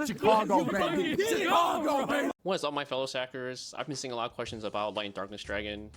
Chicago, baby. Chicago, baby. What's up, my fellow sackers? I've been seeing a lot of questions about Light and Darkness Dragon,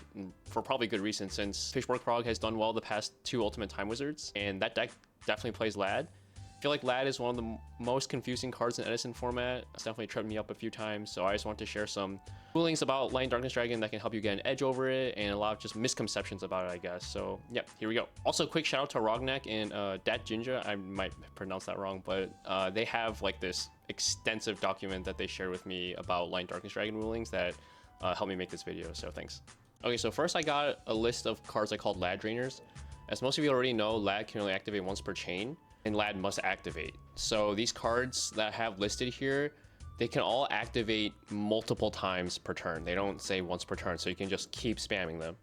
for probably good reason, since Fishborg Prog has done well the past 2 Ultimate Time Wizards, and that deck definitely plays LaDD. I feel like LaDD is one of the most confusing cards in Edison format. It's definitely tripped me up a few times, so I just want to share some rulings about Light and Darkness Dragon that can help you get an edge over it, and a lot of just misconceptions about it, I guess. So yeah, here we go. Also, quick shout out to Rognak and Dat Jinja. I might pronounce that wrong, but they have like this extensive document that they shared with me about Light and Darkness Dragon rulings that helped me make this video, so thanks. Okay, so first I got a list of cards I called LaDD drainers. As most of you already know, LaDD can only activate once per chain, and LaDD must activate. So these cards that I have listed here, they can all activate multiple times per turn. They don't say once per turn, so you can just keep spamming them.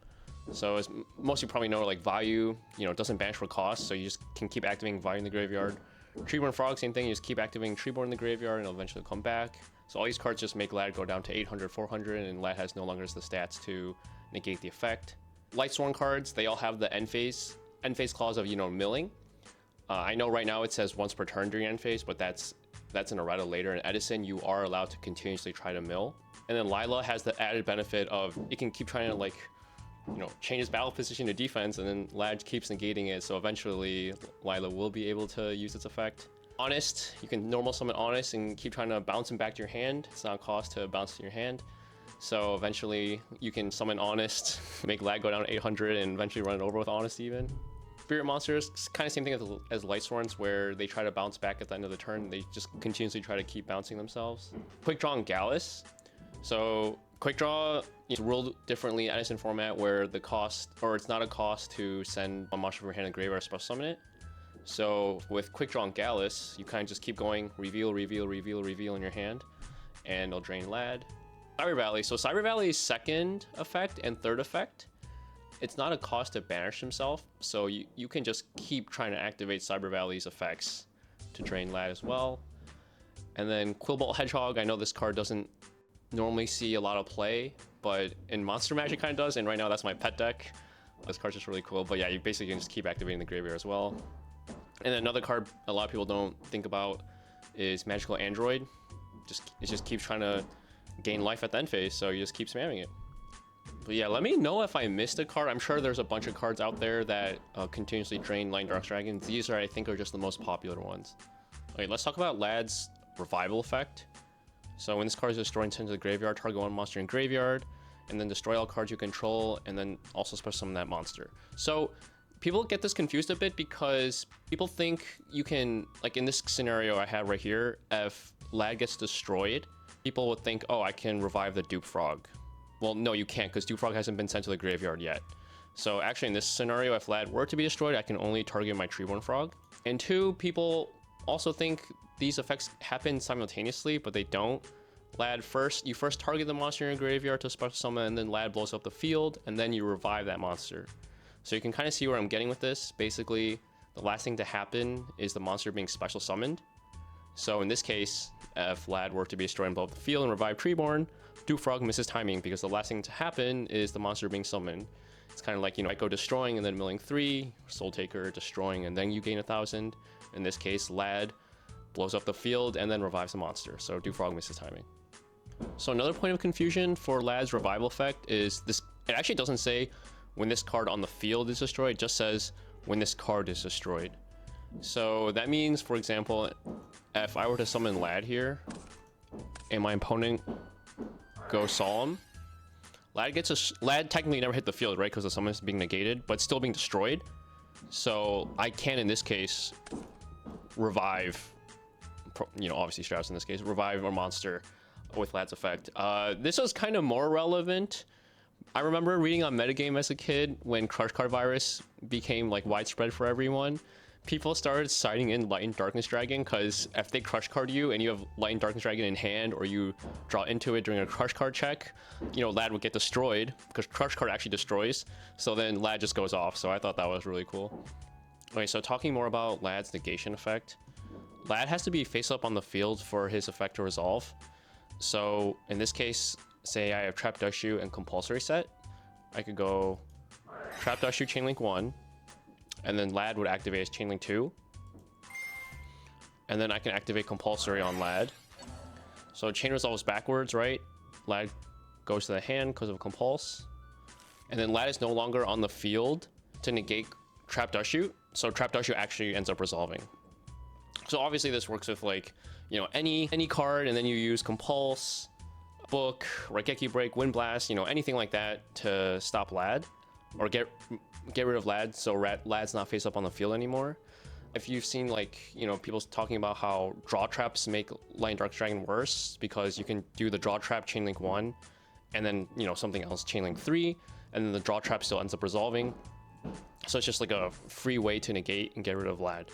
So as most of you probably know, like Vayu, it doesn't banish for cost, so you just can keep activating Vayu in the graveyard. Treeborn Frog, same thing, you just keep activating Treeborn in the graveyard and it'll eventually come back. So all these cards just make LaDD go down to 800, 400, and LaDD has no longer the stats to negate the effect. Lightsworn cards, they all have the end phase clause of, milling. I know right now it says once per turn during end phase, but that's in errata later. In Edison, you are allowed to continuously try to mill. And then Lila has the added benefit of it can keep trying to change its battle position to defense, and then LaDD keeps negating it. So eventually Lila will be able to use its effect. Honest, you can normal summon Honest and keep trying to bounce him back to your hand. It's not a cost to bounce in your hand. So eventually you can summon Honest, make LaDD go down to 800 and eventually run it over with Honest even. Spirit monsters, kind of same thing as Lightsworns, where they try to bounce back at the end of the turn. They just continuously try to keep bouncing themselves. Quick Draw and Gallus. So Quick Draw is ruled differently in Edison format, where the cost, or it's not a cost to send a monster from your hand in the graveyard or special summon it. So with Quick Draw and Gallus, you kind of just keep going, reveal, reveal, reveal, reveal in your hand, and it'll drain LaDD. Cyber Valley. So Cyber Valley's second effect and third effect, it's not a cost to banish himself, so you can just keep trying to activate Cyber Valley's effects to drain LaDD as well. And then Quillbolt Hedgehog, I know this card doesn't normally see a lot of play, but in Monster Magic kind of does, and right now that's my pet deck. This card's just really cool, but yeah, you basically can just keep activating the graveyard as well. And then another card a lot of people don't think about is Magical Android. It just keeps trying to gain life at the end phase, so you just keep spamming it. But yeah, let me know if I missed a card. I'm sure there's a bunch of cards out there that continuously drain Light and Dark Dragons. These I think are just the most popular ones. Okay, let's talk about LaDD's revival effect. So when this card is destroyed into the graveyard, target one monster in graveyard, and then destroy all cards you control, and then also special summon that monster. So people get this confused a bit because people think you can, like in this scenario I have right here, if LaDD gets destroyed, people would think, oh, I can revive the Dupe Frog. Well, no, you can't, because Dupe Frog hasn't been sent to the graveyard yet. So actually in this scenario, if LaDD were to be destroyed, I can only target my Treeborn Frog. And 2, people also think these effects happen simultaneously, but they don't. LaDD you first target the monster in your graveyard to special summon, and then LaDD blows up the field, and then you revive that monster. So you can kind of see where I'm getting with this. Basically, the last thing to happen is the monster being special summoned. So in this case, if LaDD were to be destroyed and blow up the field and revive Treeborn, Dupe Frog misses timing because the last thing to happen is the monster being summoned. It's kind of like, Echo destroying and then milling 3, Soul Taker destroying and then you gain 1,000. In this case, LaDD blows up the field and then revives the monster, so Dupe Frog misses timing. So another point of confusion for LaDD's revival effect is this. It actually doesn't say when this card on the field is destroyed, it just says when this card is destroyed. So that means, for example, if I were to summon LaDD here and my opponent goes Solemn, LaDD technically never hit the field, right? Because the summon is being negated, but still being destroyed. So I can, in this case, revive, obviously Strauss in this case, revive a monster with LaDD's effect. This was kind of more relevant. I remember reading on Metagame as a kid when Crush Card Virus became like widespread for everyone. People started citing in Light and Darkness Dragon because if they Crush Card you and you have Light and Darkness Dragon in hand, or you draw into it during a Crush Card check, LaDD would get destroyed because Crush Card actually destroys. So then LaDD just goes off. So I thought that was really cool. Okay, so talking more about LaDD's negation effect. LaDD has to be face up on the field for his effect to resolve. So in this case, say I have Trap Dushu and Compulsory set. I could go Trap Dushu Chainlink 1. And then LaDD would activate as Chainlink 2. And then I can activate Compulsory on LaDD. So chain resolves backwards, right? LaDD goes to the hand because of compulse. And then LaDD is no longer on the field to negate Trap Dust Shoot. So Trap Dust Shoot actually ends up resolving. So obviously this works with like, you know, any card, and then you use compulse, book, Raigeki Break, Wind Blast, you know, anything like that to stop LaDD or get rid of LaDD so LaDD's not face up on the field anymore. If you've seen like, you know, people talking about how draw traps make Light Dark Dragon worse because you can do the draw trap chainlink 1 and then, you know, something else chainlink 3, and then the draw trap still ends up resolving. So it's just like a free way to negate and get rid of LaDD.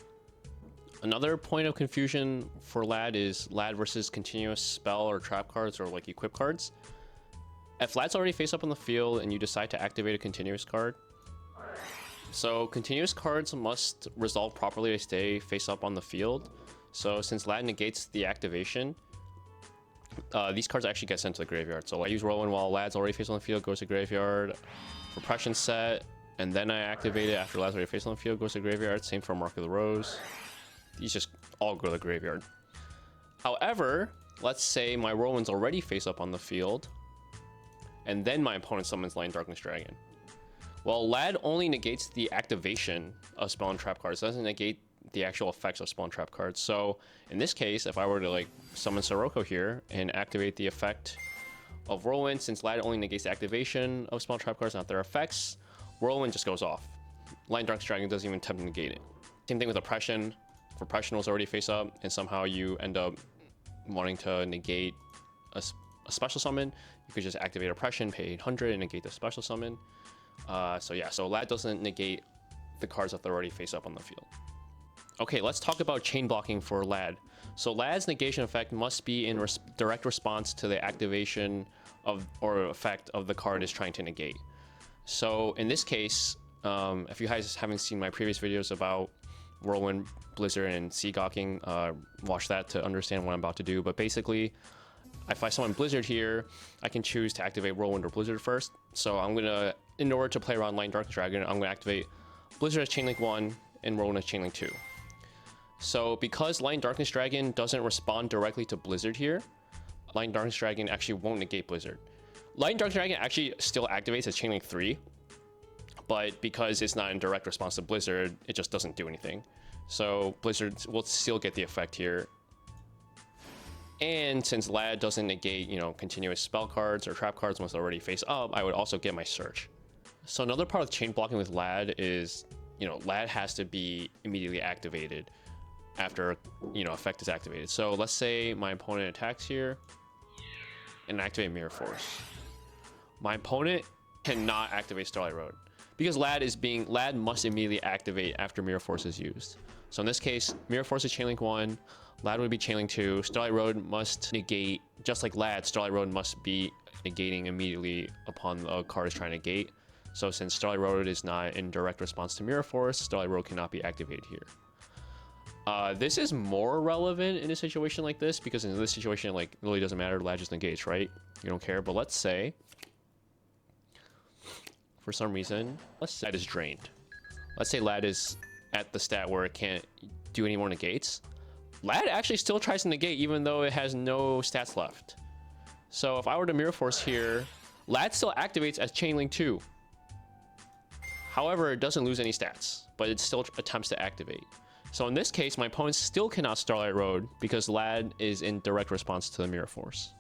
Another point of confusion for LaDD is LaDD versus continuous spell or trap cards or like equip cards. If LaDD's already face up on the field and you decide to activate a continuous card, so continuous cards must resolve properly to stay face up on the field. So since LaDD negates the activation, these cards actually get sent to the graveyard. So I use Whirlwind while LaDD's already face on the field, goes to graveyard. For Pression set, and then I activate it after LaDD's already face on the field, goes to graveyard. Same for Mark of the Rose. These just all go to the graveyard. However, let's say my Whirlwind's already face up on the field, and then my opponent summons Light Darkness Dragon. Well, LaDD only negates the activation of spell and trap cards. It doesn't negate the actual effects of spell and trap cards. So in this case, if I were to like summon Sirocco here and activate the effect of Whirlwind, since LaDD only negates the activation of spell and trap cards, not their effects, Whirlwind just goes off. Light Darkness Dragon doesn't even attempt to negate it. Same thing with Oppression. If Oppression was already face up and somehow you end up wanting to negate a special summon, you could just activate Oppression, pay 800 and negate the special summon. So yeah, so LaDD doesn't negate the cards that they're already face up on the field. Okay, let's talk about chain blocking for LaDD. So LaDD's negation effect must be in direct response to the activation of or effect of the card is trying to negate. So in this case, if you guys haven't seen my previous videos about Whirlwind, Blizzard, and Sea Gawking, watch that to understand what I'm about to do. But basically, if I summon Blizzard here, I can choose to activate Whirlwind or Blizzard first. So I'm gonna, in order to play around Light Dark Dragon, I'm gonna activate Blizzard as Chainlink 1 and Whirlwind as Chainlink 2. So because Light Darkness Dragon doesn't respond directly to Blizzard here, Light Darkness Dragon actually won't negate Blizzard. Light Darkness Dragon actually still activates as Chainlink 3, but because it's not in direct response to Blizzard, it just doesn't do anything. So Blizzard will still get the effect here. And since LaDD doesn't negate, you know, continuous spell cards or trap cards once they're already face up, I would also get my search. So another part of chain blocking with LaDD is, you know, LaDD has to be immediately activated after, you know, effect is activated. So let's say my opponent attacks here and activate Mirror Force. My opponent cannot activate Starlight Road because LaDD must immediately activate after Mirror Force is used. So in this case, Mirror Force is Chainlink 1, LaDD would be Chainlink 2, Starlight Road must negate, just like LaDD, Starlight Road must be negating immediately upon a card is trying to negate. So since Starlight Road is not in direct response to Mirror Force, Starlight Road cannot be activated here. This is more relevant in a situation like this because in this situation, like, it really doesn't matter, LaDD just negates, right? You don't care, but let's say, for some reason, let's say LaDD is drained. Let's say LaDD is at the stat where it can't do any more negates. LaDD actually still tries to negate even though it has no stats left. So if I were to Mirror Force here, LaDD still activates as Chainlink 2. However, it doesn't lose any stats, but it still attempts to activate. So in this case, my opponent still cannot Starlight Road because LaDD is in direct response to the Mirror Force.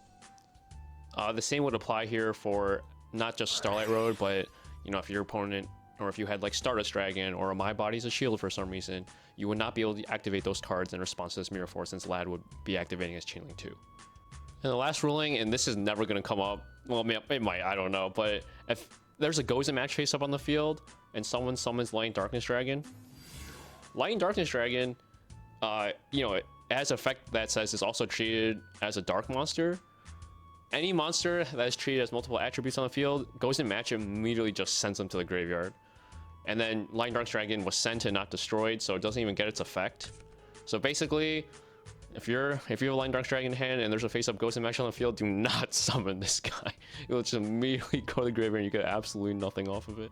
The same would apply here for not just Starlight Road, but, you know, if your opponent, or if you had like Stardust Dragon or a My Body's a Shield for some reason, you would not be able to activate those cards in response to this Mirror Force since LaDD would be activating as Chainlink 2. And the last ruling, and this is never going to come up, well, it might, I don't know, but if there's a Gozen match face up on the field and someone summons Light Darkness Dragon, Light Darkness Dragon, you know, it has effect that says it's also treated as a dark monster. Any monster that is treated as multiple attributes on the field, Gozen match immediately just sends them to the graveyard. And then Light Darkness Dragon was sent and not destroyed, so it doesn't even get its effect. So basically, if you have a Light Darkness Dragon in hand and there's a face-up Gozen match on the field, do not summon this guy. It will just immediately go to the graveyard and you get absolutely nothing off of it.